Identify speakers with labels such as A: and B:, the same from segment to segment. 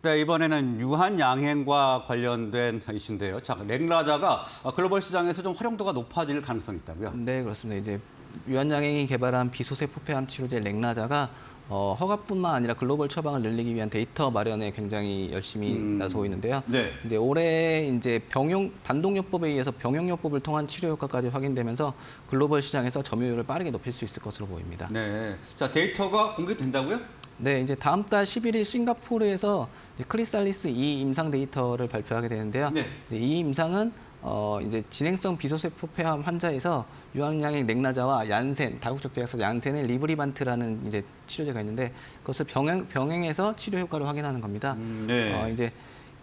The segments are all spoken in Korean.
A: 네, 이번에는 유한양행과 관련된 이슈인데요. 자, 렉라자가 글로벌 시장에서 좀 활용도가 높아질 가능성이 있다고요?
B: 네, 그렇습니다. 이제 유한양행이 개발한 비소세포 폐암 치료제 렉나자가 허가뿐만 아니라 글로벌 처방을 늘리기 위한 데이터 마련에 굉장히 열심히 나서고 있는데요.
A: 네.
B: 이제 올해 이제 단독요법에 의해서 병용요법을 통한 치료 효과까지 확인되면서 글로벌 시장에서 점유율을 빠르게 높일 수 있을 것으로 보입니다.
A: 네. 자, 데이터가 공개된다고요?
B: 네, 이제 다음 달 11일 싱가포르에서 이제 크리살리스 2 임상 데이터를 발표하게 되는데요.
A: 네.
B: 이제 이 임상은 이제 진행성 비소세포 폐암 환자에서 유한양행 렉나자와 얀센, 다국적 제약사 얀센의 리브리반트라는 이제 치료제가 있는데 그것을 병행해서 치료 효과를 확인하는 겁니다.
A: 네.
B: 이제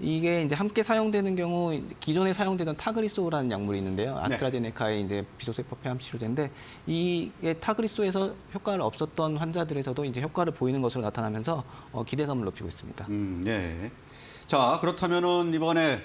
B: 이게 이제 함께 사용되는 경우 기존에 사용되던 타그리소라는 약물이 있는데요. 아스트라제네카의 이제 비소세포 폐암 치료제인데 이게 타그리소에서 효과를 없었던 환자들에서도 이제 효과를 보이는 것으로 나타나면서 기대감을 높이고 있습니다.
A: 네. 자, 그렇다면은 이번에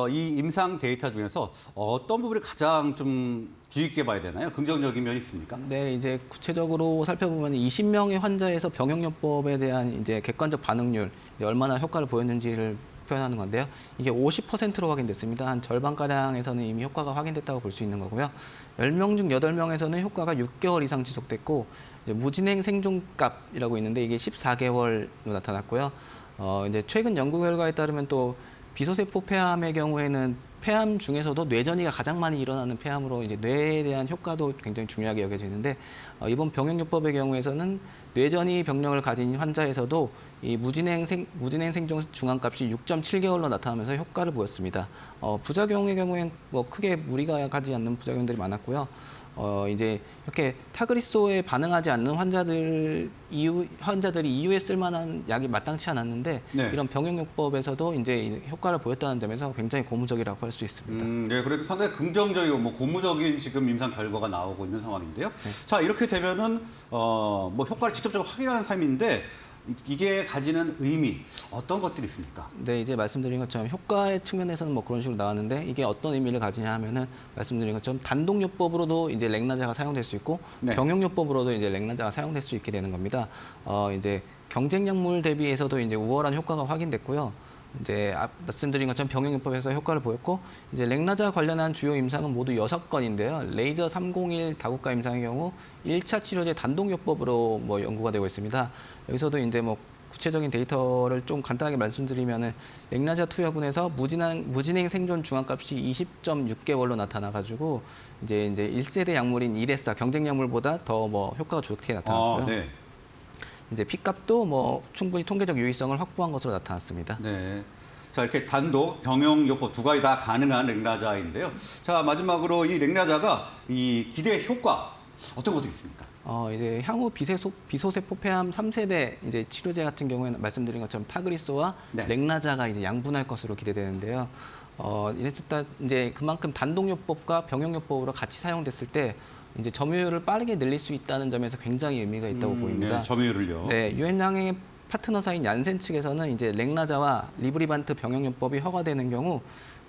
A: 이 임상 데이터 중에서 어떤 부분이 가장 좀 주의 깊게 봐야 되나요? 긍정적인 면이 있습니까?
B: 네, 이제 구체적으로 살펴보면 20명의 환자에서 병용요법에 대한 이제 객관적 반응률, 이제 얼마나 효과를 보였는지를 표현하는 건데요. 이게 50%로 확인됐습니다. 한 절반가량에서는 이미 효과가 확인됐다고 볼 수 있는 거고요. 10명 중 8명에서는 효과가 6개월 이상 지속됐고, 이제 무진행 생존값이라고 있는데 이게 14개월로 나타났고요. 이제 최근 연구 결과에 따르면 또 비소세포 폐암의 경우에는 폐암 중에서도 뇌전이가 가장 많이 일어나는 폐암으로 이제 뇌에 대한 효과도 굉장히 중요하게 여겨지는데 이번 병용요법의 경우에서는 뇌전이 병력을 가진 환자에서도 이 무진행 생존 중앙값이 6.7개월로 나타나면서 효과를 보였습니다. 부작용의 경우엔 뭐 크게 무리가 가지 않는 부작용들이 많았고요. 이제 이렇게 타그리소에 반응하지 않는 환자들이 이후에 쓸만한 약이 마땅치 않았는데
A: 네.
B: 이런 병용요법에서도 이제 효과를 보였다는 점에서 굉장히 고무적이라고 할 수 있습니다.
A: 네, 그래도 상당히 긍정적이고 고무적인 지금 임상 결과가 나오고 있는 상황인데요. 자, 이렇게 되면은 뭐 효과를 직접적으로 확인하는 삶인데 이게 가지는 의미 어떤 것들이 있습니까?
B: 네, 이제 말씀드린 것처럼 효과의 측면에서는 뭐 그런 식으로 나왔는데 이게 어떤 의미를 가지냐 하면은 말씀드린 것처럼 단독요법으로도 이제 렉나자가 사용될 수 있고
A: 네.
B: 병용요법으로도 이제 렉나자가 사용될 수 있게 되는 겁니다. 이제 경쟁 약물 대비해서도 이제 우월한 효과가 확인됐고요. 이제 말씀드린 것처럼 병용요법에서 효과를 보였고 이제 렉나자 관련한 주요 임상은 모두 6건인데요. 레이저 301 다국가 임상의 경우 1차 치료제 단독요법으로 뭐 연구가 되고 있습니다. 여기서도 이제 뭐 구체적인 데이터를 좀 간단하게 말씀드리면은 렉나자 투여분에서 무진행 생존 중앙값이 20.6개월로 나타나가지고 이제 1세대 약물인 이레사 경쟁 약물보다 더 뭐 효과가 좋게 나타났고요.
A: 네.
B: 이제 피값도 뭐 충분히 통계적 유의성을 확보한 것으로 나타났습니다.
A: 네. 자, 이렇게 단독, 병용요법 두 가지 다 가능한 렉나자인데요. 자, 마지막으로 이 렉나자가 이 기대 효과 어떤 것들이 있습니까?
B: 이제 향후 비소세포 폐암 3세대 이제 치료제 같은 경우에는 말씀드린 것처럼 타그리소와
A: 네.
B: 렉나자가 이제 양분할 것으로 기대되는데요. 이랬을 때 이제 그만큼 단독요법과 병용요법으로 같이 사용됐을 때 이제 점유율을 빠르게 늘릴 수 있다는 점에서 굉장히 의미가 있다고 보입니다.
A: 네, 점유율을요.
B: 네, 유한양행의 파트너사인 얀센 측에서는 이제 렉나자와 리브리반트 병용요법이 허가되는 경우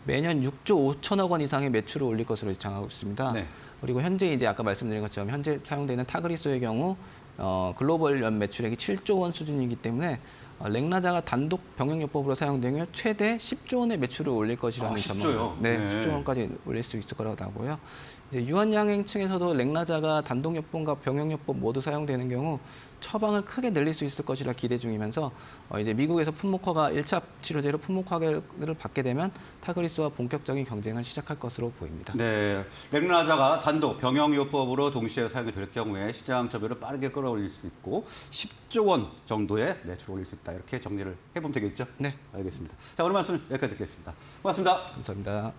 B: 매년 6조 5천억 원 이상의 매출을 올릴 것으로 예상하고 있습니다.
A: 네.
B: 그리고 현재 이제 아까 말씀드린 것처럼 현재 사용되는 타그리소의 경우 글로벌 연 매출액이 7조 원 수준이기 때문에 렉나자가 단독 병용요법으로 사용되면 최대 10조 원의 매출을 올릴 것이라는
A: 10조 요?
B: 네,
A: 네.
B: 10조 원까지 올릴 수 있을 거라고 나오고요. 이제 유한양행 층에서도 렉나자가 단독요법과 병용요법 모두 사용되는 경우 처방을 크게 늘릴 수 있을 것이라 기대 중이면서 이제 미국에서 품목허가 1차 치료제로 품목허가를 받게 되면 타그리소와 본격적인 경쟁을 시작할 것으로 보입니다.
A: 네, 렉나자가 단독 병용요법으로 동시에 사용이 될 경우에 시장 점유율을 빠르게 끌어올릴 수 있고 10조 원 정도의 매출을 올릴 수 있다. 이렇게 정리를 해보면 되겠죠?
B: 네.
A: 알겠습니다. 자, 오늘 말씀 여기까지 듣겠습니다. 고맙습니다.
B: 감사합니다.